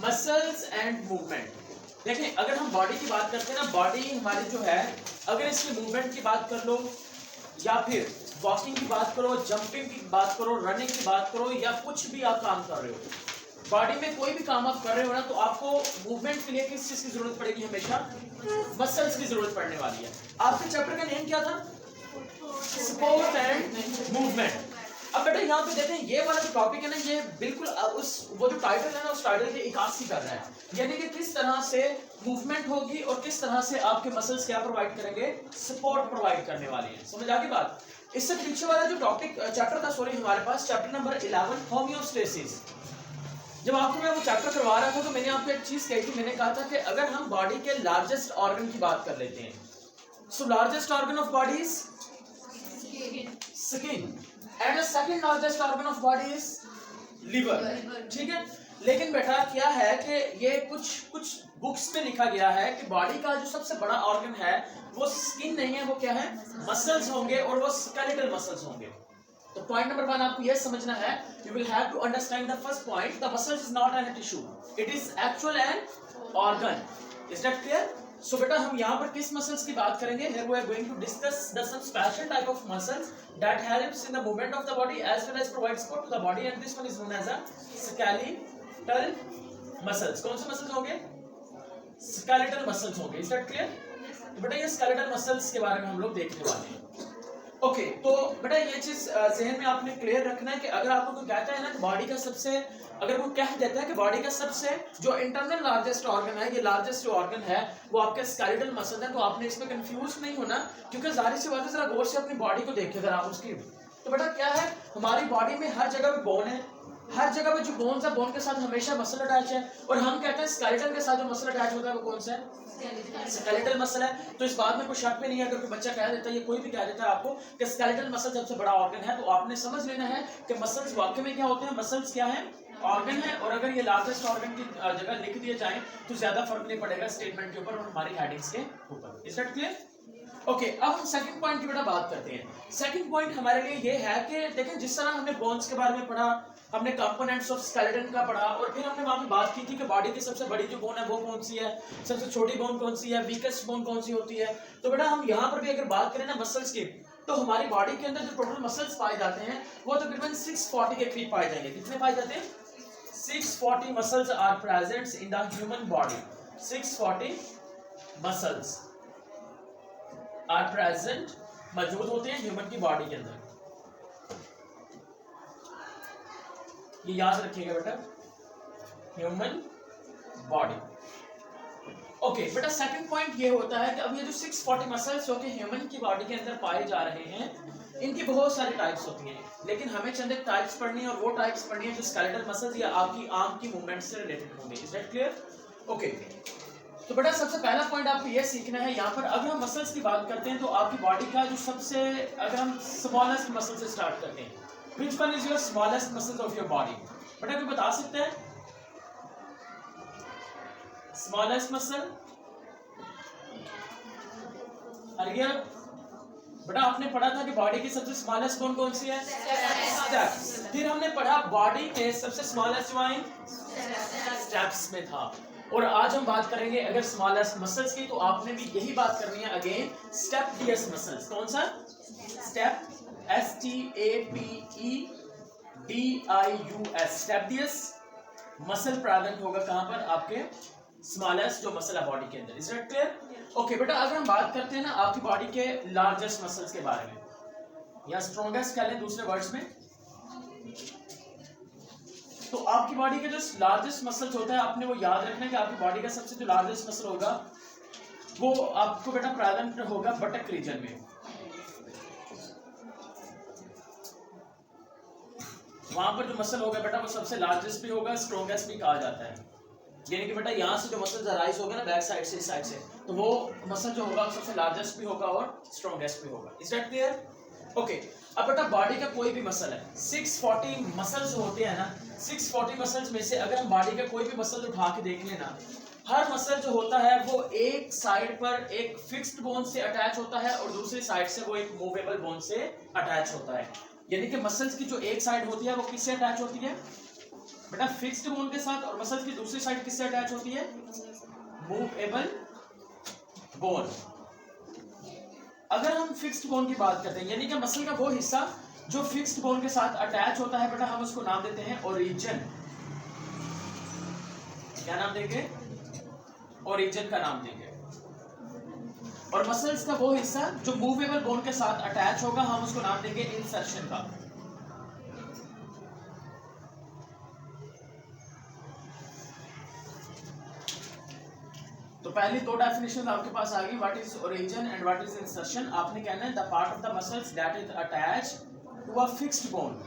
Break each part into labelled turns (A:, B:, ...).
A: Muscles and movement. देखिए अगर हम बॉडी की बात करते हैं ना, बॉडी हमारी जो है, अगर इसकी मूवमेंट की बात कर लो या फिर वॉकिंग की बात करो, जंपिंग की बात करो, रनिंग की बात करो, या कुछ भी आप काम कर रहे हो, बॉडी में कोई भी काम आप कर रहे हो ना, तो आपको मूवमेंट के लिए किस चीज की जरूरत पड़ेगी? हमेशा मसल्स की जरूरत पड़ने वाली है। आपके चैप्टर का नेम क्या था? Support and movement. अब बेटा यहाँ पे देखें, ये वाला जो टॉपिक है ना, ये बिल्कुल उस वो जो टाइटल है ना, उस टाइटल की इक्कासी कर रहा है, यानी कि किस तरह से मूवमेंट होगी और किस तरह से आपके मसल्स क्या प्रोवाइड करेंगे? सपोर्ट प्रोवाइड करने वाले हैं। समझ आ गई बात? इससे पीछे वाला जो टॉपिक चैप्टर था, सॉरी हमारे पास चैप्टर नंबर 11 होम्योस्टेसिस। जब आपको मैं वो चैप्टर करवा रहा था तो मैंने आपको एक चीज कही थी, मैंने कहा था कि अगर हम बॉडी के लार्जेस्ट ऑर्गन की बात कर लेते हैं, so largest organ of body is skin and the second largest organ of body is liver. ठीक है, लेकिन बेटा क्या है कि ये कुछ बुक्स में लिखा गया है कि बॉडी का जो सबसे बड़ा ऑर्गन है वो स्किन नहीं है, वो क्या है? मसल्स होंगे, और वो स्केलेटल मसल्स होंगे। तो पॉइंट नंबर 1 आपको यह समझना है, you will have to understand the first point, the muscles is not an tissue, it is actual an organ. Is that clear? So बेटा हम यहाँ पर किस मसल्स की बात करेंगे? Here we are going to discuss the some special type of muscles that helps in the movement of the body as well as provides support to the body, and this one is known as a skeletal muscles. कौन से muscles होंगे? skeletal muscles होंगे। Is that clear? तो बेटा ये skeletal muscles के बारे में हम लोग देखने वाले हैं। ओके तो बेटा ये चीज जहन में आपने क्लियर रखना है कि अगर आपको कोई कहता है ना कि बॉडी का सबसे, अगर वो कह देता है कि बॉडी का सबसे जो इंटरनल लार्जेस्ट ऑर्गन है, ये लार्जेस्ट जो ऑर्गन है वो आपके स्केलेटल मसल है, तो आपने इसमें कंफ्यूज नहीं होना, क्योंकि जाहिर सी बात है, जरा गौर से अपनी बॉडी को देखिए जरा आप उसकी। तो बेटा क्या है, हमारी बॉडी में हर जगह पे बोन है, हर जगह पे जो बोन्स है, बोन के साथ हमेशा मसल अटैच है, और हम कहते हैं स्केलेटल के साथ जो मसल अटैच होता है वो कौन सा है? स्केलेटल मसल है। तो इस बात में कोई शक भी नहीं है, अगर कोई बच्चा कह देता है, ये कोई भी कह देता है आपको कि स्केलेटल मसल सबसे बड़ा ऑर्गन है, तो आपने समझ लेना है कि मसल्स वाकई में क्या होते हैं? मसल्स क्या है? ऑर्गन है। और अगर ये लार्जेस्ट ऑर्गन की जगह लिख दिए जाए तो ज्यादा फर्क नहीं पड़ेगा स्टेटमेंट के ऊपर और हमारी हेडिंग्स के ऊपर। Is that clear? ओके, अब हम सेकंड पॉइंट की बेटा बात करते हैं। सेकंड पॉइंट हमारे लिए ये है कि देखें, जिस तरह हमने बोन्स के बारे में पढ़ा, हमने कंपोनेंट्स ऑफ स्केलेटन का पढ़ा, और फिर हमने वहां पे बात की थी कि बॉडी की सबसे बड़ी जो बोन है वो कौन सी है, सबसे छोटी बोन कौन सी है, वीकेस्ट बोन कौन सी होती है। तो बेटा हम यहाँ पर भी अगर बात करें ना मसल्स की, तो हमारी बॉडी के अंदर जो टोटल मसल्स पाए जाते हैं वो तकरीबन 640 के करीब पाए जाएंगे। कितने पाए जाते हैं? 640 muscles are present in the human body. 640 muscles are present, मौजूद होते हैं ह्यूमन की बॉडी के अंदर। ये याद रखिएगा बेटा, ह्यूमन बॉडी। ओके बेटा, सेकंड पॉइंट ये होता है कि अब ये जो 640 मसल्स जो कि ह्यूमन की बॉडी के अंदर पाए जा रहे हैं, इनकी बहुत सारी टाइप्स होती हैं, लेकिन हमें चंद एक टाइप्स पढ़नी है, और वो टाइप्स पढ़नी है जो स्केलेटल मसल्स या आपकी आर्म की मूवमेंट से रिलेटेड होंगे। Is that clear? ओके, तो बेटा सबसे पहला पॉइंट आपको ये सीखना है, यहाँ पर अगर हम मसल्स की बात करते हैं तो आपकी बॉडी का जो सबसे, अगर हम स्मॉलेस्ट मसल से स्टार्ट करते हैं, which one is your smallest muscles of your body? बेटा कोई बता सकते हैं स्मॉलेस्ट मसल? अरे बेटा आपने पढ़ा था कि बॉडी की सबसे स्मॉलेस्ट बोन कौन सी है? स्टेप्स। फिर हमने पढ़ा बॉडी में सबसे स्मॉलेस्ट ज्वाइन स्टेप्स में था, और आज हम बात करेंगे अगर स्मॉलेस्ट मसल्स की, तो आपने भी यही बात करनी है अगेन, स्टेपियस मसल्स। कौन सा? स्टेप, STAPEDIUS, स्टेपियस मसल प्रेजेंट होगा कहां पर? आपके स्मॉलेस्ट जो मसल है बॉडी के अंदर। Is that clear? ओके बेटा, अगर हम बात करते हैं ना आपकी बॉडी के लार्जेस्ट मसल्स के बारे में, या स्ट्रॉन्गेस्ट कह लें दूसरे वर्ड्स में, तो आपकी बॉडी के जो लार्जेस्ट मसल्स होता है, आपने वो याद रखना है कि आपकी बॉडी का सबसे जो लार्जेस्ट मसल होगा वो आपको बेटा प्रेजेंट होगा बटक रीजन में। वहां पर जो मसल होगा बेटा वो सबसे लार्जेस्ट भी होगा, स्ट्रॉन्गेस्ट भी कहा जाता है। यानी कि बेटा यहाँ से जो मसल राइज होगा ना बैक साइड से, इस साइड से, तो वो मसल जो होगा सबसे लार्जेस्ट भी होगा और स्ट्रॉन्गेस्ट भी होगा। Is that clear? ओके, अब बेटा बॉडी का कोई भी मसल है, 640 मसल्स होते हैं ना, 640 मसल्स में से अगर हम बॉडी का कोई भी मसल उठा के देख लेना, हर मसल जो होता है वो एक साइड पर एक फिक्स्ड बोन से अटैच होता है और दूसरी साइड से वो एक मूवेबल बोन से अटैच होता है। यानी कि मसल्स की जो एक साइड होती है वो किससे अटैच होती है? बेटा फिक्स्ड बोन के साथ और मसल्स की दूसरी साइड किससे अटैच होती है? Movable bone. अगर हम फिक्स्ड बोन की बात करते हैं यानी कि मसल का वो हिस्सा जो फिक्स्ड बोन के साथ अटैच होता है बेटा, हम उसको नाम देते हैं ओरिजिन। क्या नाम देंगे? ओरिजिन का नाम देंगे। और मसल्स का वो हिस्सा जो मूवेबल बोन के साथ अटैच होगा, हम उसको नाम देंगे इंसर्शन का। तो पहली दो डेफिनेशन आपके पास आ गई, what is origin and what is insertion. आपने कहना है the part of the muscles that is attached to a fixed bone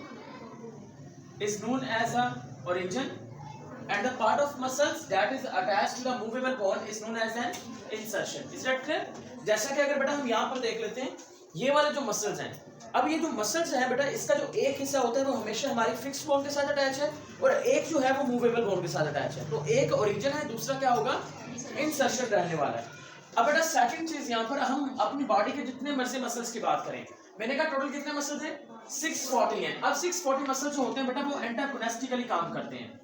A: is known as a origin and the part of muscles that is attached to the movable bone is known as an insertion. Is that clear? जैसा कि अगर बेटा हम यहाँ पर देख लेते हैं ये वाले जो मसल्स हैं, अब ये जो मसल्स हैं बेटा इसका जो एक हिस्सा होता है वो हमेशा हमारी फिक्स्ड बोन के साथ अटैच है और एक जो है वो मूवेबल बोन के साथ अटैच है। तो एक ओरिजिन है, दूसरा क्या होगा? इंसर्शन रहने वाला है। अब बेटा सेकंड चीज यहाँ पर हम अपनी बॉडी के जितने मर्जी मसल्स की बात करें, मैंने कहा टोटल कितने मसल्स हैं? 640 हैं। अब 640 मसल्स जो होते हैं बेटा वो एंटागोनिस्टिकली काम करते हैं।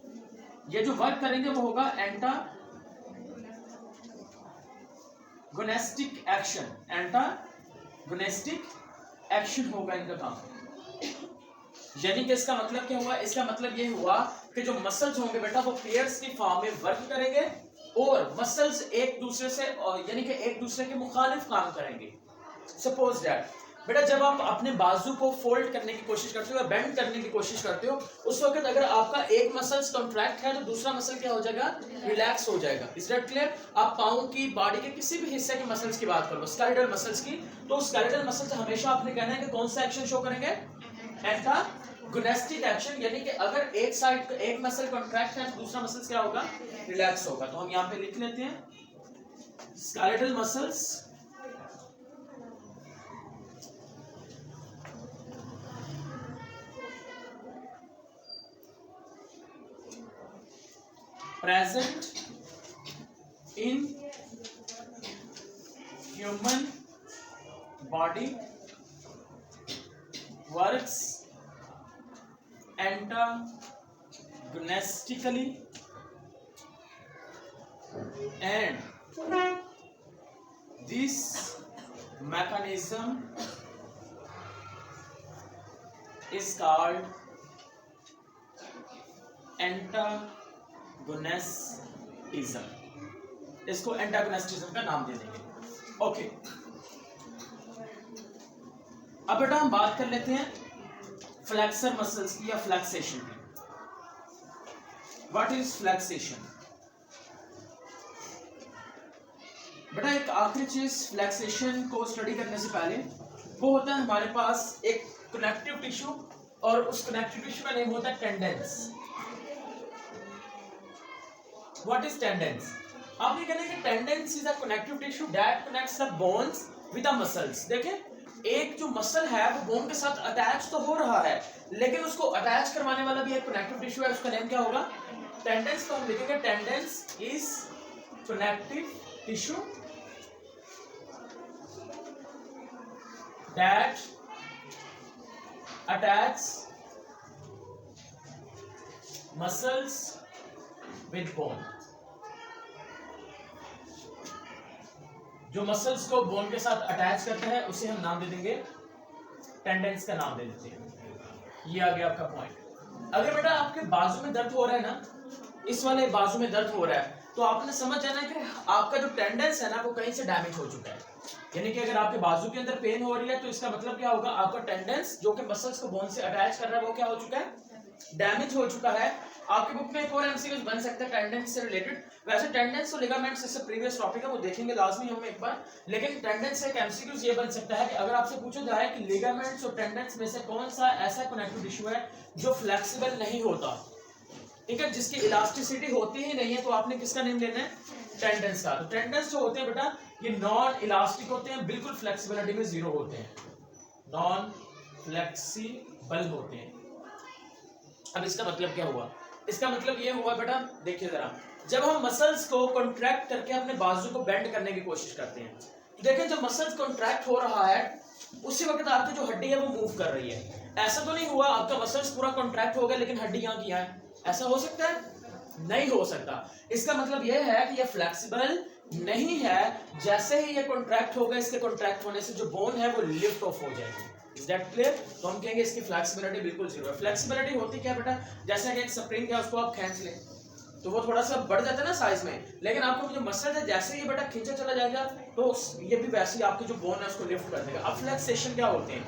A: ये जो वर्क करेंगे वो होगा एंटागोनिस्टिक एक्शन, एंटागोनिस्टिक एक्शन होगा इनका काम। यानी कि इसका मतलब क्या हुआ? इसका मतलब ये हुआ कि जो मसल्स होंगे बेटा वो पेयर्स की फॉर्म में वर्क करेंगे और मसल्स एक दूसरे से यानी कि एक दूसरे के मुखालिफ काम करेंगे। सपोज दैट बेटा जब आप अपने बाजू को फोल्ड करने की कोशिश करते हो या बेंड करने की कोशिश करते हो, उस वक्त अगर आपका एक मसल्स कॉन्ट्रैक्ट है तो दूसरा मसल क्या हो जाएगा? रिलैक्स हो जाएगा। Is that clear? आप पाँव की बॉडी के किसी भी हिस्से के मसल्स की बात करो, स्केलेटल मसल्स की, तो स्केलेटल मसल्स हमेशा आपने कहना है कि कौन सा एक्शन शो करेंगे? Antagonistic action. यानी कि अगर एक साइड एक मसल कॉन्ट्रैक्ट है तो दूसरा मसल क्या होगा? रिलैक्स होगा। तो हम यहाँ पे लिख लेते हैं skeletal muscles present in human body works antagonistically and this mechanism is called एंटागोनिस्टिज्म। इसको एंटागोनिस्टिज्म का नाम दे देंगे। ओके, अब बेटा हम बात कर लेते हैं फ्लेक्सर मसल्स की या फ्लेक्सेशन की। What is flexion? बेटा एक आखिरी चीज फ्लेक्सेशन को स्टडी करने से पहले वो होता है हमारे पास एक कनेक्टिव टिश्यू और उस कनेक्टिव टिश्यू का नेम होता है टेंडेंस। What is tendons? आपने कहना है कि tendons is a connective tissue that connects the bones with the muscles. देखें एक जो मसल है वो बोन के साथ अटैच तो हो रहा है लेकिन उसको अटैच करवाने वाला भी एक कनेक्टिव टिश्यू है, उसका नेम क्या होगा? टेंडेंस। तो हम लिखेंगे tendons is connective tissue that attach muscles with bone. जो मसल्स को बोन के साथ अटैच करते हैं उसे हम नाम दे देंगे टेंडेंस का नाम दे देते हैं। ये आ गया आपका पॉइंट। अगर बेटा आपके बाजू में दर्द हो रहा है ना, इस वाले बाजू में दर्द हो रहा है, तो आपने समझ जाना कि आपका जो टेंडेंस है ना वो कहीं से डैमेज हो चुका है। यानी कि अगर आपके बाजू के अंदर पेन हो रही है तो इसका मतलब क्या होगा? आपका टेंडेंस जो कि मसल्स को बोन से अटैच कर रहा है वो क्या हो चुका है? डैमेज हो चुका है। आपकी बुक में एक और एमसीक्यूज बन सकता है टेंडेंस से रिलेटेड। वैसे टेंडेंस और लिगामेंट्स इससे प्रीवियस टॉपिक है, वो देखेंगे लाजमी हम एक बार। लेकिन टेंडेंस से एक एमसीक्यूज ये बन सकता है कि अगर आपसे पूछा जाए कि लिगामेंट्स और टेंडेंस में से कौन सा ऐसा कनेक्टिव टिश्यू है जो फ्लेक्सिबल नहीं होता, ठीक है, जिसकी इलास्टिसिटी होती ही नहीं है, तो आपने किसका नेम लेना है? टेंडेंस का। तो टेंडेंस जो होते हैं बेटा ये नॉन इलास्टिक होते हैं, बिल्कुल फ्लेक्सिबिलिटी में जीरो होते हैं, नॉन फ्लेक्सिबल होते हैं। अब इसका मतलब क्या हुआ? इसका मतलब ये हुआ बेटा, देखिए जरा, जब हम मसल्स को कॉन्ट्रैक्ट करके अपने बाजू को बेंड करने की कोशिश करते हैं तो देखें जब मसल्स कॉन्ट्रैक्ट हो रहा है उसी वक्त आपकी जो हड्डी है वो मूव कर रही है। ऐसा तो नहीं हुआ आपका मसल्स पूरा कॉन्ट्रैक्ट हो गया लेकिन हड्डी यहाँ की है, ऐसा हो सकता है? नहीं हो सकता। इसका मतलब यह है कि यह फ्लेक्सिबल नहीं है। जैसे ही ये कॉन्ट्रैक्ट होगा, इसके कॉन्ट्रैक्ट होने से जो बोन है वो लिफ्ट ऑफ हो जाएगी। Is that clear? तो हम कहेंगे इसकी फ्लेक्सिबिलिटी बिल्कुल जीरो है। फ्लेक्सिबिलिटी होती क्या बेटा, जैसे कि एक स्प्रिंग है, उसको आप खींच लें तो वो थोड़ा सा बढ़ जाता है ना साइज में, लेकिन आपको जो मसल है जैसे ही बेटा खींचा चला जाएगा तो ये भी वैसे ही आपकी जो बोन है उसको लिफ्ट कर देगा। अब फ्लेक्सेशन क्या होते हैं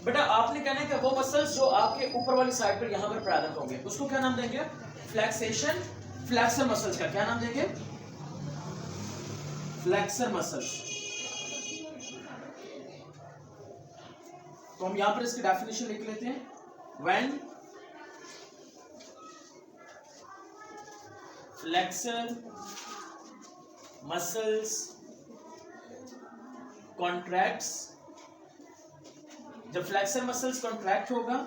A: बेटा, आपने कहना है कि वो मसल्स जो आपके ऊपर वाली साइड पर यहाँ पर प्रेजेंट होंगे उसको क्या नाम देंगे? फ्लेक्सेशन। फ्लेक्सर मसल्स का क्या नाम देंगे? Flexor muscles. तो हम यहां पर इसकी डेफिनेशन लिख लेते हैं। व्हेन फ्लेक्सर मसल्स कॉन्ट्रैक्ट्स, जब फ्लेक्सर मसल्स कॉन्ट्रैक्ट होगा,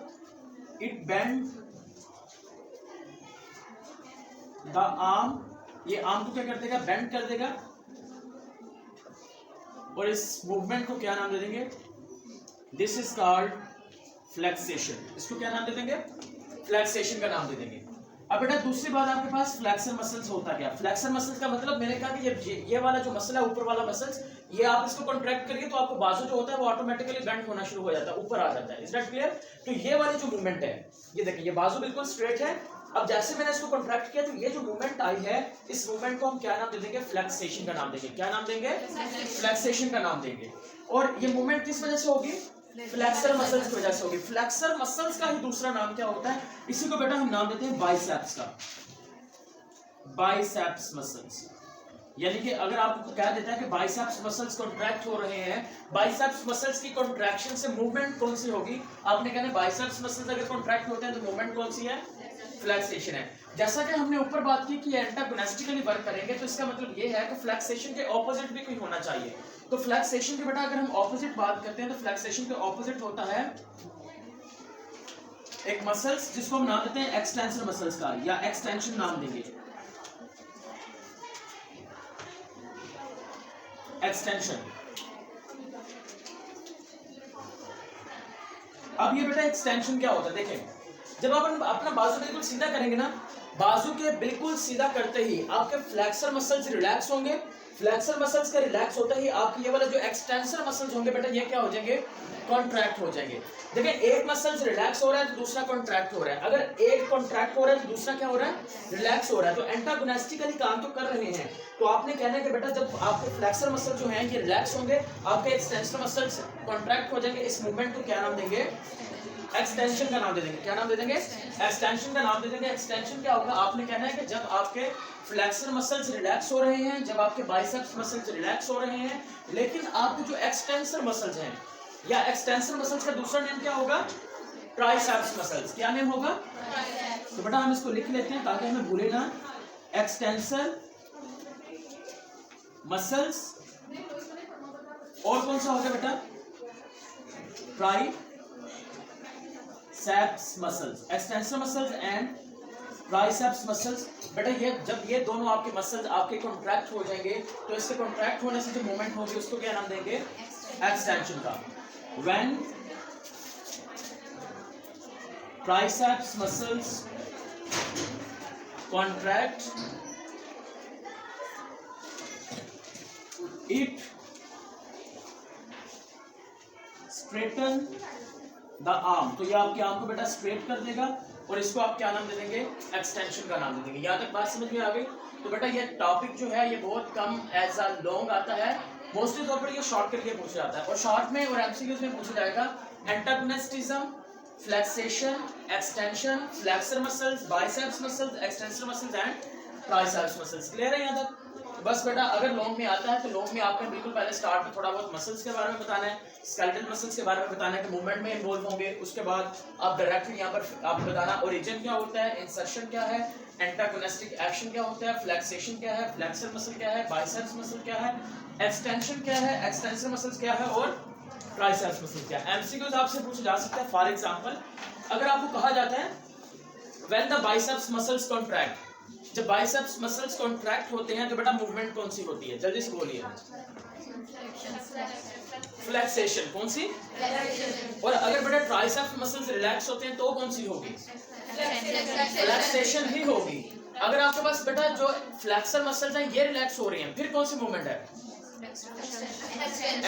A: इट बेंड द आर्म, ये आर्म को क्या कर देगा? बेंड कर देगा। और इस मूवमेंट को क्या नाम दे देंगे? This is called flexion. इसको क्या नाम दे देंगे? फ्लेक्सेशन का नाम दे देंगे। अब बेटा दूसरी बात आपके पास फ्लेक्सर मसल्स होता क्या? फ्लेक्सर मसल्स का मतलब मैंने कहा कि ये वाला जो मसल है, ऊपर वाला मसल्स, ये आप इसको कॉन्ट्रैक्ट करिए तो आपको बाजू जो होता है वो ऑटोमेटिकली बेंड होना शुरू हो जाता है, ऊपर आ जाता है। Is that clear? तो ये वाली जो मूवमेंट है, ये देखिए ये बाजू बिल्कुल स्ट्रेट है। अब जैसे मैंने इसको कॉन्ट्रैक्ट किया तो ये जो मूवमेंट आई है, इस मूवमेंट को हम क्या नाम दे देंगे? फ्लेक्सेशन का नाम देंगे। क्या नाम देंगे? फ्लेक्सेशन का नाम देंगे। और ये मूवमेंट किस वजह से होगी? फ्लेक्सर मसल्स की वजह से होगी। फ्लेक्सर मसल्स का ही दूसरा नाम क्या होता है? इसी को बेटा हम नाम देते हैं बाइसेप्स का। बाइसेप्स मसल्स, यानी कि अगर आपको कह देता है कि बाइसेप्स मसल्स कॉन्ट्रैक्ट हो रहे हैं, बाइसेप्स मसल्स की कॉन्ट्रैक्शन से मूवमेंट कौन सी होगी? आपने कहना बाइसेप्स मसल्स अगर कॉन्ट्रैक्ट होते हैं तो मूवमेंट कौन सी है? फ्लेक्सेशन है। जैसा कि हमने ऊपर बात की कि एंटागोनिस्टिकली वर्क करेंगे, तो इसका मतलब ये है कि फ्लेक्सेशन के ऑपोजिट भी कोई होना चाहिए। तो फ्लेक्सेशन के बेटा अगर हम ऑपोजिट बात करते हैं तो फ्लेक्सेशन के ऑपोजिट होता है एक मसल्स जिसको हम नाम देते हैं एक्सटेंसर मसल्स का, या एक्सटेंशन नाम देंगे। एक्सटेंशन। अब ये बेटा एक्सटेंशन क्या होता है? देखें, जब आप अपना बाजू बिल्कुल सीधा करेंगे ना, बाजू के बिल्कुल सीधा करते ही आपके फ्लेक्सर मसल्स रिलैक्स होंगे। फ्लेक्सर मसल्स का रिलैक्स होता ही आपके ये वाला जो एक्सटेंसर मसल्स होंगे बेटा, ये क्या हो जाएंगे? कॉन्ट्रैक्ट हो जाएंगे। देखिए एक मसल्स रिलैक्स हो रहा है तो दूसरा कॉन्ट्रैक्ट हो रहा है। अगर एक कॉन्ट्रैक्ट हो रहा है तो दूसरा क्या हो रहा है? रिलैक्स हो रहा है। तो एंटागोनिस्टिकली काम तो कर रहे हैं। तो आपने कहना है कि बेटा जब आपके फ्लेक्सर मसल जो हैं ये रिलैक्स होंगे, आपके एक्सटेंसर मसल्स कॉन्ट्रैक्ट हो जाएंगे। इस मूवमेंट को क्या नाम देंगे? एक्सटेंशन का नाम दे देंगे। क्या नाम दे देंगे? एक्सटेंशन का नाम दे देंगे। एक्सटेंशन क्या होगा? आपने कहना है कि जब आपके फ्लेक्सर मसल्स रिलैक्स हो रहे हैं, जब आपके बाइसेप्स मसल्स रिलैक्स हो रहे हैं, लेकिन आपके जो एक्सटेंसर मसल्स हैं, या एक्सटेंसर मसल्स का दूसरा नेम क्या होगा? Triceps muscles. क्या नेम होगा? तो बेटा हम इसको लिख लेते हैं ताकि हमें भूले ना। एक्सटेंसर मसल्स और कौन सा होगा बेटा? Triceps muscles. Extensor muscles and triceps muscles. बेटा ये जब ये दोनों आपके मसल्स आपके कॉन्ट्रैक्ट हो जाएंगे तो इसके कॉन्ट्रैक्ट होने से जो मूवमेंट होगी उसको क्या नाम देंगे? एक्सटेंशन का। When triceps muscles contract, it straighten the arm. तो ये आपके आर्म को बेटा स्ट्रेट कर देगा और इसको आप क्या नाम दे देंगे? एक्सटेंशन का नाम दे देंगे। यहाँ तक बात समझ में आ गई? तो बेटा ये टॉपिक जो है ये बहुत कम एज अ लॉन्ग आता है, मोस्टली तौर पर ये शॉर्ट करके पूछा जाता है। और शॉर्ट में और एमसीक्यूज में पूछा जाएगा antagonism, flexion, extension, flexor muscles, biceps muscles, extensor muscles and triceps muscles. Clear है यहाँ तक? बस बेटा अगर लॉन्ग में आता है तो लॉन्ग में आपने बिल्कुल पहले स्टार्ट में थोड़ा बहुत मसल्स के बारे में बताना है, स्केलेटल मसल्स के बारे में बताना है कि मूवमेंट में इन्वॉल्व होंगे। उसके बाद आप डायरेक्टली यहाँ पर आप बताना ओरिजिन क्या होता है, इंसर्शन क्या है, एंटागोनिस्टिक एक्शन क्या होता है, फ्लेक्सेशन क्या है, फ्लेक्सर मसल क्या है, बाइसेप्स मसल क्या है, एक्सटेंशन क्या है, एक्सटेंसर मसल्स क्या है और ट्राइसेप्स मसल क्या है। एमसीक्यूज आपसे पूछे जा सकते हैं। फॉर एग्जांपल अगर आपको कहा जाता है when the biceps muscles contract, जब बाइसेप्स मसल्स कॉन्ट्रैक्ट होते हैं तो बेटा मूवमेंट कौन सी होती है? जल्दी से बोलिए। फ्लेक्सेशन। कौन सी? और अगर बेटा ट्राइसेप्स मसल्स रिलैक्स होते हैं तो कौन सी होगी? रिलैक्सेशन ही होगी। अगर आपके पास बेटा जो फ्लेक्सर मसल्स हैं ये रिलैक्स हो रही हैं, फिर कौन सी मूवमेंट है?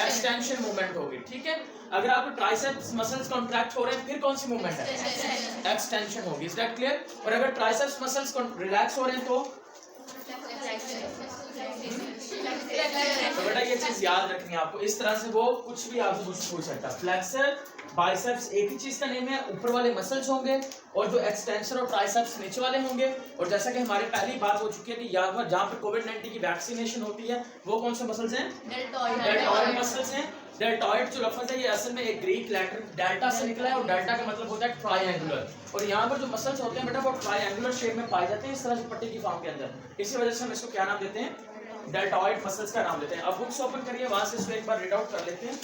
A: एक्सटेंशन मूवमेंट होगी। ठीक है, अगर आपके ट्राइसेप्स मसल्स कॉन्ट्रैक्ट हो रहे हैं, फिर कौन सी मूवमेंट है? एक्सटेंशन होगी। Is that clear? और अगर ट्राइसेप्स मसल्स रिलैक्स हो रहे हैं तो बेटा ये चीज याद रखनी है आपको। इस तरह से वो कुछ भी आपसे पूछ सकता है। फ्लेक्सर बाइसेप्स एक ही चीज का नेम है, ऊपर वाले मसल्स होंगे, और जो एक्सटेंशन और ट्राइसेप्स नीचे वाले होंगे। और जैसा कि हमारी पहली बात हो चुकी है कि यहाँ पर जहाँ पर कोविड-19 की वैक्सीनेशन होती है वो कौन से मसल्स हैं? डेल्टॉइड मसल्स हैं। डेल्टॉइड जो लफ्ज है ये असल में एक ग्रीक लेटर डेल्टा से निकला है, और डेल्टा का मतलब होता है ट्रायंगुलर। और यहाँ पर जो मसल्स होते हैं बेटा वो ट्रायंगुलर शेप में पाए जाते हैं, इस तरह से पट्टी की फॉर्म के अंदर। इसी वजह से हम इसको क्या नाम देते हैं? डेल्टॉइड मसल्स का नाम देते हैं। अब बुक्स ओपन करिए, वहां से इसको एक बार रीड आउट कर लेते हैं।